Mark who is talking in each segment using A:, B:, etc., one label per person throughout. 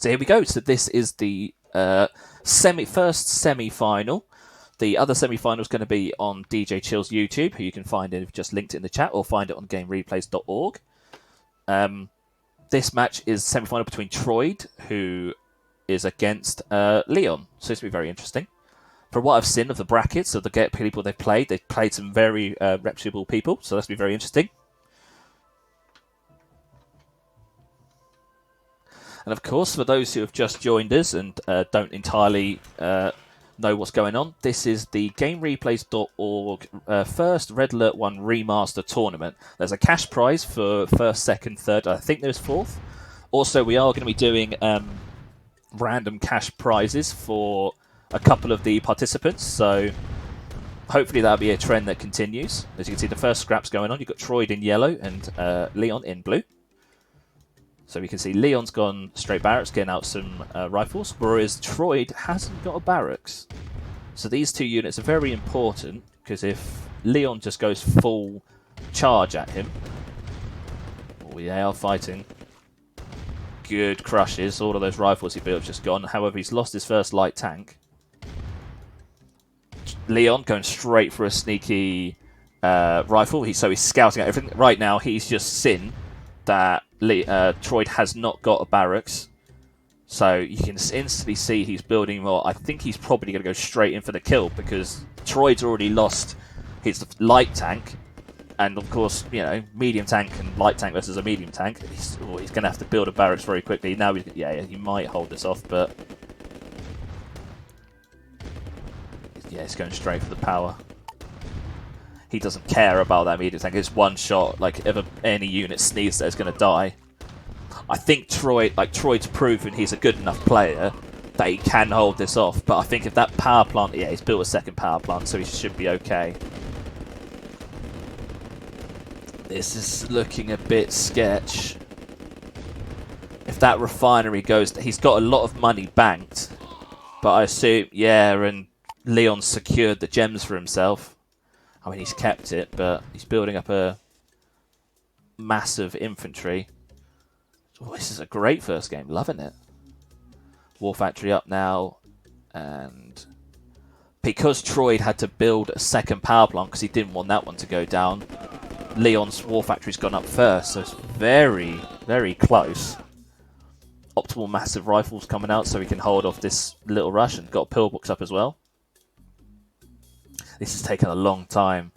A: So here we go. So this is the first semi-final. The other semi-final is going to be on DJ Chill's YouTube, who you can find if just linked it in the chat, or find it on GameReplays.org. This match is semi-final between Troid, who is against Leon. So this will be very interesting. From what I've seen of the brackets of the people they've played some very reputable people. So that's going to be very interesting. And of course, for those who have just joined us and don't entirely know what's going on, this is the GameReplays.org first Red Alert 1 remaster tournament. There's a cash prize for first, second, third. I think there's fourth. Also, we are going to be doing random cash prizes for a couple of the participants. So hopefully that'll be a trend that continues. As you can see, the first scrap's going on. You've got Troid in yellow and Leon in blue. So we can see Leon's gone straight barracks, getting out some rifles, whereas Troid hasn't got a barracks. So these two units are very important, because if Leon just goes full charge at him... Oh, they are fighting. Good crushes. All of those rifles he built just gone. However, he's lost his first light tank. Leon going straight for a sneaky rifle. So he's scouting out everything. Right now, he's just seen that Troid has not got a barracks, so you can instantly see he's building more. I think he's probably going to go straight in for the kill, because Troid's already lost his light tank, and of course, you know, medium tank and light tank versus a medium tank. He's going to have to build a barracks very quickly. Now, he might hold this off, but yeah, he's going straight for the power. He doesn't care about that medium tank. It's one shot. Like, if any unit sneezes, it's going to die. I think Troid's proven he's a good enough player that he can hold this off. But I think if that power plant... Yeah, he's built a second power plant, so he should be okay. This is looking a bit sketch. If that refinery goes... He's got a lot of money banked. But I assume... Yeah, and Leon secured the gems for himself. I mean, he's kept it, but he's building up a massive infantry. Oh, this is a great first game. Loving it. War Factory up now. And because Troid had to build a second power plant because he didn't want that one to go down, Leon's War Factory's gone up first. So it's very, very close. Optimal massive rifles coming out so he can hold off this little rush, and got pillbox up as well. This has taken a long time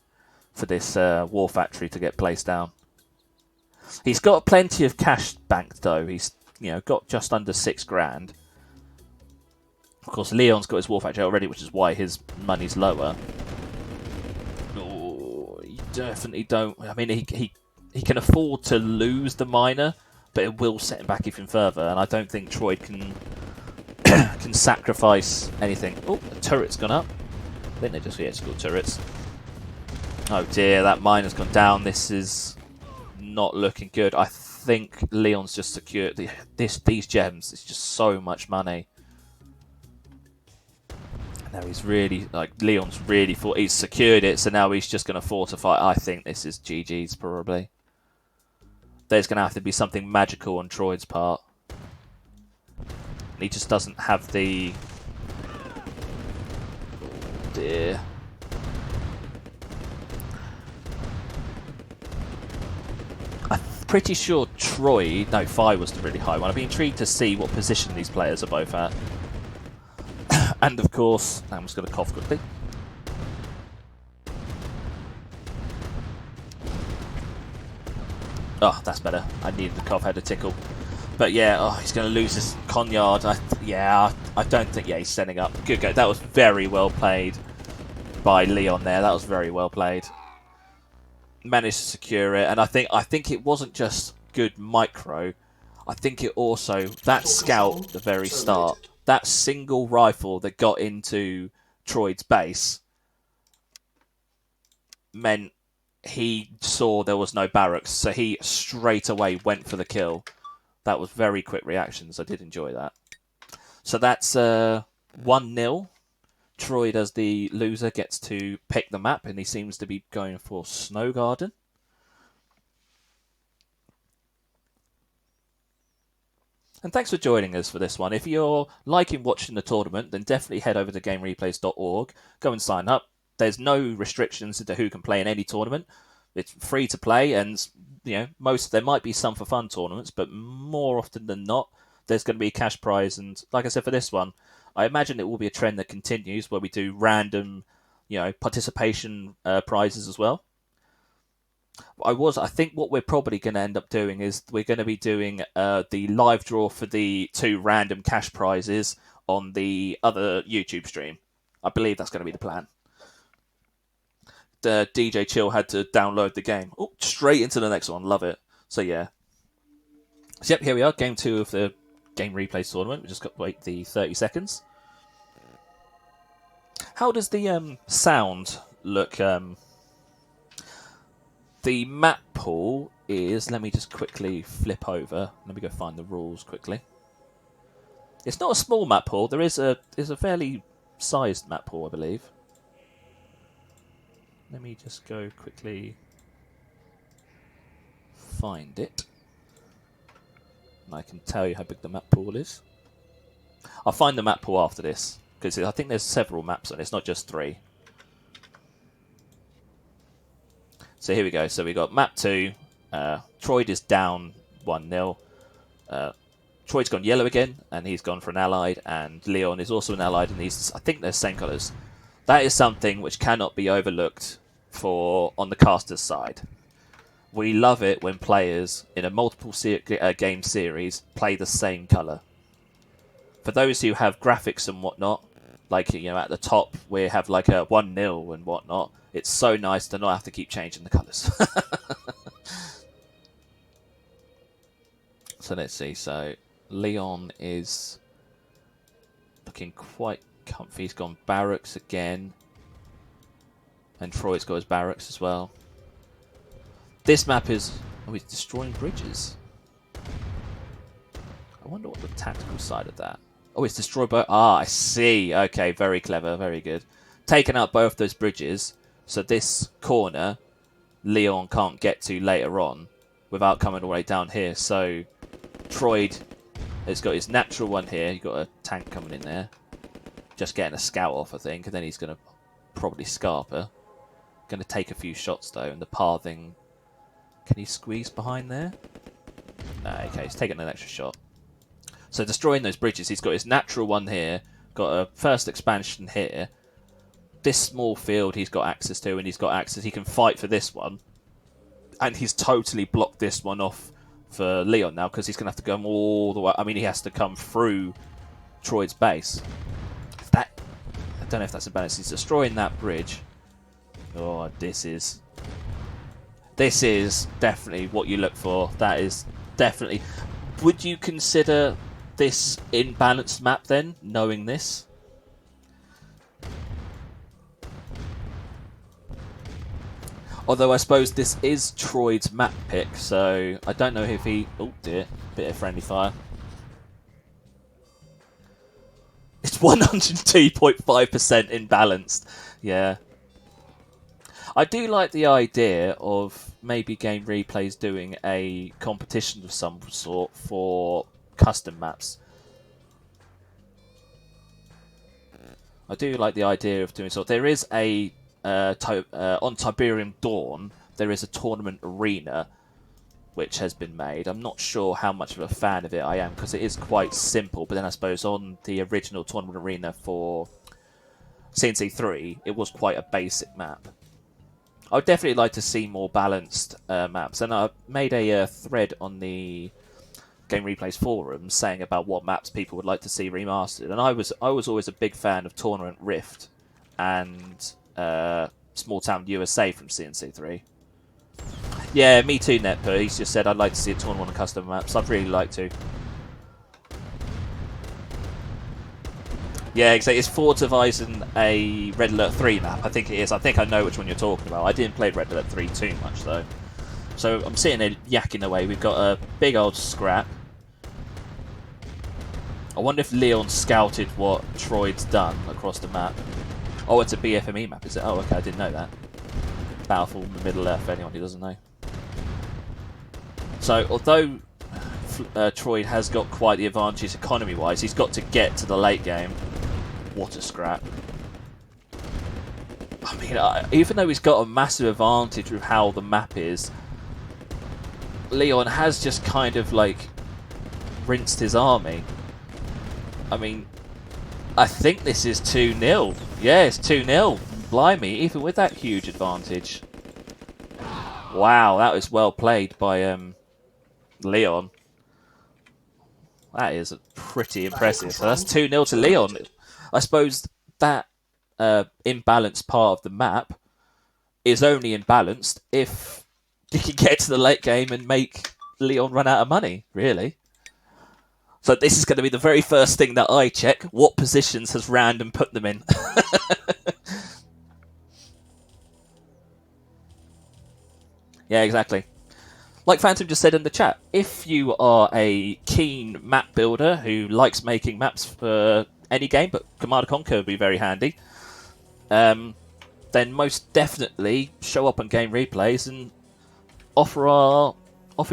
A: for this War Factory to get placed down. He's got plenty of cash banked though. He's got just under $6,000. Of course, Leon's got his War Factory already, which is why his money's lower. Oh, you definitely don't. I mean, he can afford to lose the miner, but it will set him back even further. And I don't think Troid can sacrifice anything. Oh, the turret's gone up. I think they just got turrets. Oh dear, that miner's gone down. This is not looking good. I think Leon's just secured these gems. It's just so much money. Now he's really Leon's really he's secured it, so now he's just going to fortify. I think this is GG's probably. There's going to have to be something magical on Troid's part. He just doesn't have the... Dear. I'm pretty sure Fi was the really high one. I'd be intrigued to see what position these players are both at. And of course, I'm just going to cough quickly. Oh, that's better. I needed the cough, had a tickle. But yeah, he's going to lose his Conyard. I don't think... Yeah, he's setting up. Good go. That was very well played by Leon there. That was very well played. Managed to secure it. And I think it wasn't just good micro. I think it also... That scout at the very start, that single rifle that got into Troid's base meant he saw there was no barracks. So he straight away went for the kill. That was very quick reactions. I did enjoy that. So that's 1-0. Troid, as the loser, gets to pick the map, and he seems to be going for Snow Garden. And thanks for joining us for this one. If you're liking watching the tournament, then definitely head over to GameReplays.org. Go and sign up. There's no restrictions into who can play in any tournament. It's free to play, and there might be some for fun tournaments, but more often than not, there's going to be a cash prize. And like I said, for this one, I imagine it will be a trend that continues where we do random, participation prizes as well. I think what we're probably going to end up doing is we're going to be doing the live draw for the 2 random cash prizes on the other YouTube stream. I believe that's going to be the plan. The DJ Chill had to download the game. Oh, straight into the next one. Love it. So, yeah. So, yep, here we are. Game 2 of the Game Replays tournament. We just got to wait the 30 seconds. How does the sound look? The map pool is... Let me just quickly flip over. Let me go find the rules quickly. It's not a small map pool. There is a fairly sized map pool, I believe. Let me just go quickly find it. And I can tell you how big the map pool is. I'll find the map pool after this, because I think there's several maps on it. It's not just 3. So here we go. So we got map 2. Troyd is down 1-0. Troyd's gone yellow again, and he's gone for an allied. And Leon is also an allied, and I think they're same colours. That is something which cannot be overlooked on the caster's side. We love it when players in a multiple game series play the same colour. For those who have graphics and whatnot, like at the top we have like a 1-0 and whatnot, it's so nice to not have to keep changing the colours. So let's see. So Leon is looking quite comfy. He's gone barracks again. And Troy's got his barracks as well. This map is... Oh, he's destroying bridges. I wonder what the tactical side of that... Oh, it's destroyed both... Ah, I see. Okay, very clever. Very good. Taken out both those bridges. So this corner, Leon can't get to later on without coming all the way down here. So Troyd has got his natural one here. You've got a tank coming in there. Just getting a scout off, I think. And then he's going to probably Scarper. Going to take a few shots, though. And the pathing... Can he squeeze behind there? No, okay. He's taking an extra shot. So destroying those bridges. He's got his natural one here. Got a first expansion here. This small field he's got access to. And he's got access... He can fight for this one. And he's totally blocked this one off for Leon now. Because he's going to have to go all the way... I mean, he has to come through Troyd's base. I don't know if that's a balance. He's destroying that bridge. Oh, this is definitely what you look for. That is definitely... Would you consider this imbalanced map then, knowing this? Although I suppose this is Troyd's map pick, so I don't know if he... Oh dear, bit of friendly fire. It's 102.5% imbalanced. Yeah. I do like the idea of maybe Game Replays doing a competition of some sort for custom maps. I do like the idea of doing so. There is a on Tiberian Dawn. There is a tournament arena which has been made. I'm not sure how much of a fan of it I am because it is quite simple. But then I suppose on the original tournament arena for CNC3, it was quite a basic map. I'd definitely like to see more balanced maps, and I made a thread on the Game Replays forum saying about what maps people would like to see remastered, and I was always a big fan of Tournament Rift and Small Town USA from CNC3. Yeah, me too, Netpo. He's just said I'd like to see a tournament on custom maps. I'd really like to. Yeah, exactly. It's Fortavisen a Red Alert 3 map? I think it is. I think I know which one you're talking about. I didn't play Red Alert 3 too much, though. So I'm sitting there yakking away. We've got a big old scrap. I wonder if Leon scouted what Troyd's done across the map. Oh, it's a BFME map, is it? Oh, okay, I didn't know that. Battlefield in the Middle Earth, for anyone who doesn't know. So, although Troy has got quite the advantage economy-wise. He's got to get to the late game. What a scrap. I mean, even though he's got a massive advantage with how the map is, Leon has just kind of, like, rinsed his army. I mean, I think this is 2-0. Yeah, it's 2-0. Blimey, even with that huge advantage. Wow, that was well played by Leon. That is pretty impressive. So that's 2-0 to Leon. I suppose that imbalanced part of the map is only imbalanced if you can get to the late game and make Leon run out of money, really. So this is going to be the very first thing that I check. What positions has Random put them in? Yeah, exactly. Like Phantom just said in the chat, if you are a keen map builder who likes making maps for any game, but Command & Conquer would be very handy, then most definitely show up on Game Replays and offer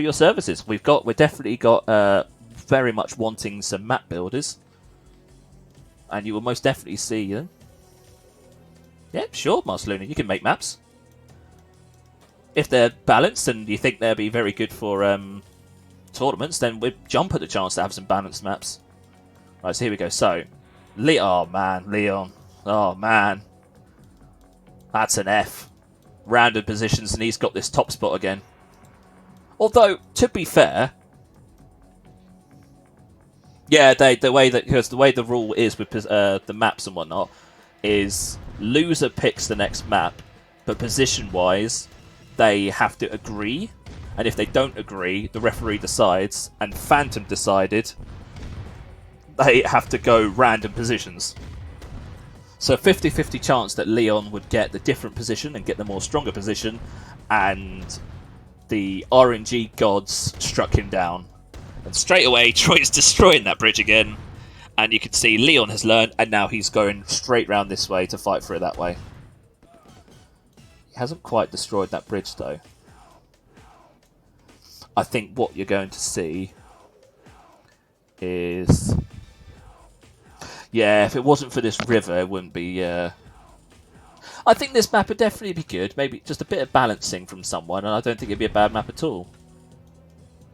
A: your services. We've definitely got very much wanting some map builders, and you will most definitely see them. Yeah, sure, Marceluna, you can make maps. If they're balanced and you think they'll be very good for tournaments, then we'd jump at the chance to have some balanced maps. Right, so here we go. So, oh man, Leon. Oh man. That's an F. Random positions, and he's got this top spot again. Although, to be fair, yeah, the way the rule is with the maps and whatnot is loser picks the next map, but position-wise, they have to agree, and if they don't agree, the referee decides, and Phantom decided they have to go random positions. So 50-50 chance that Leon would get the different position and get the more stronger position, and the RNG gods struck him down. And straight away, Troy's destroying that bridge again, and you can see Leon has learned, and now he's going straight round this way to fight for it that way. Hasn't quite destroyed that bridge though. I think what you're going to see is, yeah, if it wasn't for this river, it wouldn't be. I think this map would definitely be good. Maybe just a bit of balancing from someone, and I don't think it'd be a bad map at all.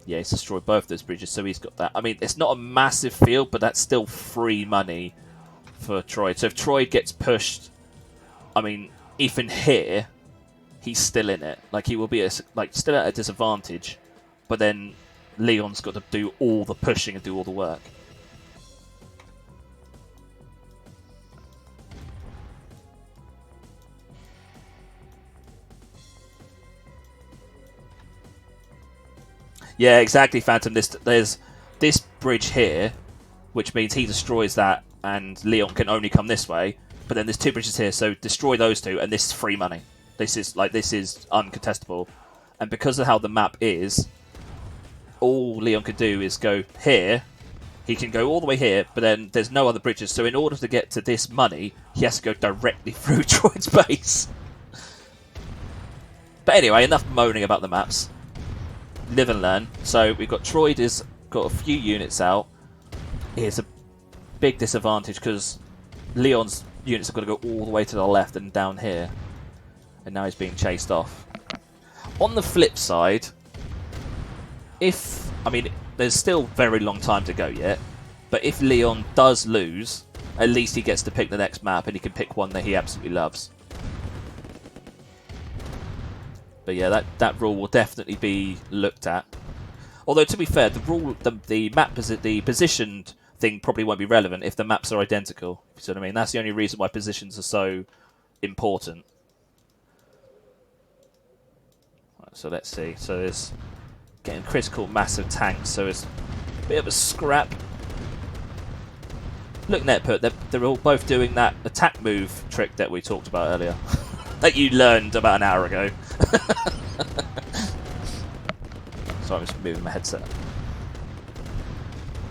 A: Yeah, he's destroyed both those bridges, so he's got that. I mean, it's not a massive field, but that's still free money for Troy. So if Troy gets pushed, I mean, even here, he's still in it. Like, he will be still at a disadvantage, but then Leon's got to do all the pushing and do all the work. Yeah, exactly, Phantom. There's this bridge here, which means he destroys that, and Leon can only come this way. But then there's two bridges here, so destroy those two, and this is free money. This is uncontestable, and because of how the map is, all Leon can do is go here. He can go all the way here, but then there's no other bridges. So in order to get to this money, he has to go directly through Troy's base. But anyway, enough moaning about the maps. Live and learn. So we've got Troy has got a few units out. Here's a big disadvantage because Leon's units have got to go all the way to the left and down here. And now he's being chased off. On the flip side, there's still very long time to go yet, but if Leon does lose, at least he gets to pick the next map, and he can pick one that he absolutely loves. But yeah, that rule will definitely be looked at. Although, to be fair, the positioned thing probably won't be relevant if the maps are identical. If you see what I mean? That's the only reason why positions are so important. So let's see. So there's getting critical massive tanks, so it's a bit of a scrap. Look, Netput, they're all both doing that attack move trick that we talked about earlier. That you learned about an hour ago. Sorry, I'm just moving my headset.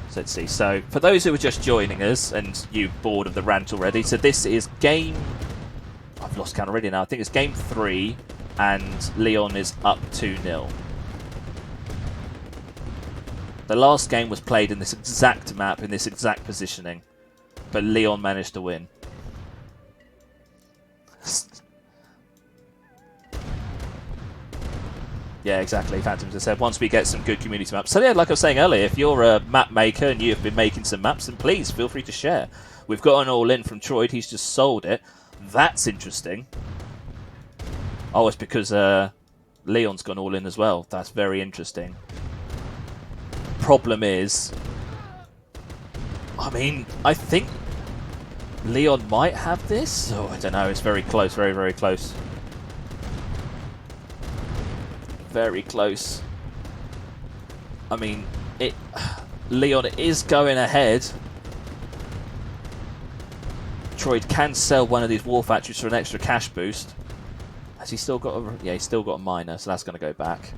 A: So let's see. So for those who are just joining us and you bored of the rant already, so this is game... I've lost count already now. I think it's game 3. And Leon is up 2-0. The last game was played in this exact map, in this exact positioning. But Leon managed to win. Yeah, exactly. Phantom just said, once we get some good community maps. So yeah, like I was saying earlier, if you're a map maker and you've been making some maps, then please feel free to share. We've got an all-in from Troyd. He's just sold it. That's interesting. Oh, it's because Leon's gone all-in as well. That's very interesting. Problem is, I mean, I think Leon might have this. Oh, I don't know. It's very close. Very, very close. Very close. I mean, Leon is going ahead. Troyd can sell one of these war factories for an extra cash boost. Has he still got a... Yeah, he's still got a miner, so that's going to go back.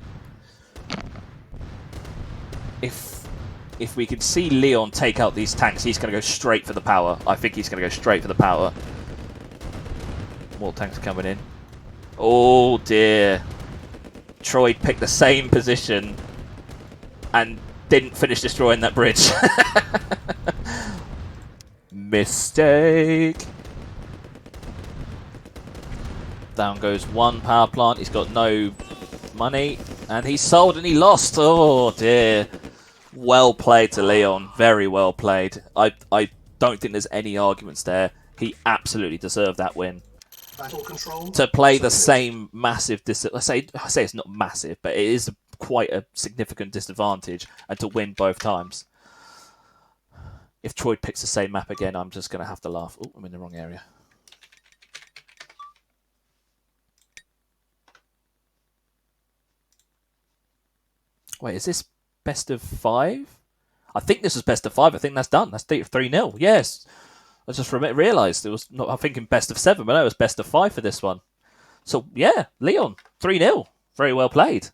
A: If we can see Leon take out these tanks, he's going to go straight for the power. I think he's going to go straight for the power. More tanks coming in. Oh, dear. Troyd picked the same position and didn't finish destroying that bridge. Mistake. Down goes one power plant. He's got no money. And he sold and he lost. Oh, dear. Well played to Leon. Very well played. I don't think there's any arguments there. He absolutely deserved that win.
B: Battle control.
A: To play the same massive I say it's not massive, but it is quite a significant disadvantage, and to win both times. If Troyd picks the same map again, I'm just going to have to laugh. Oh, I'm in the wrong area. Wait, is this best of 5? I think this was best of 5. I think that's done. That's 3-0. Yes. I just realised it was not. I'm thinking best of 7, but no, it was best of 5 for this one. So yeah, Leon 3-0. Very well played.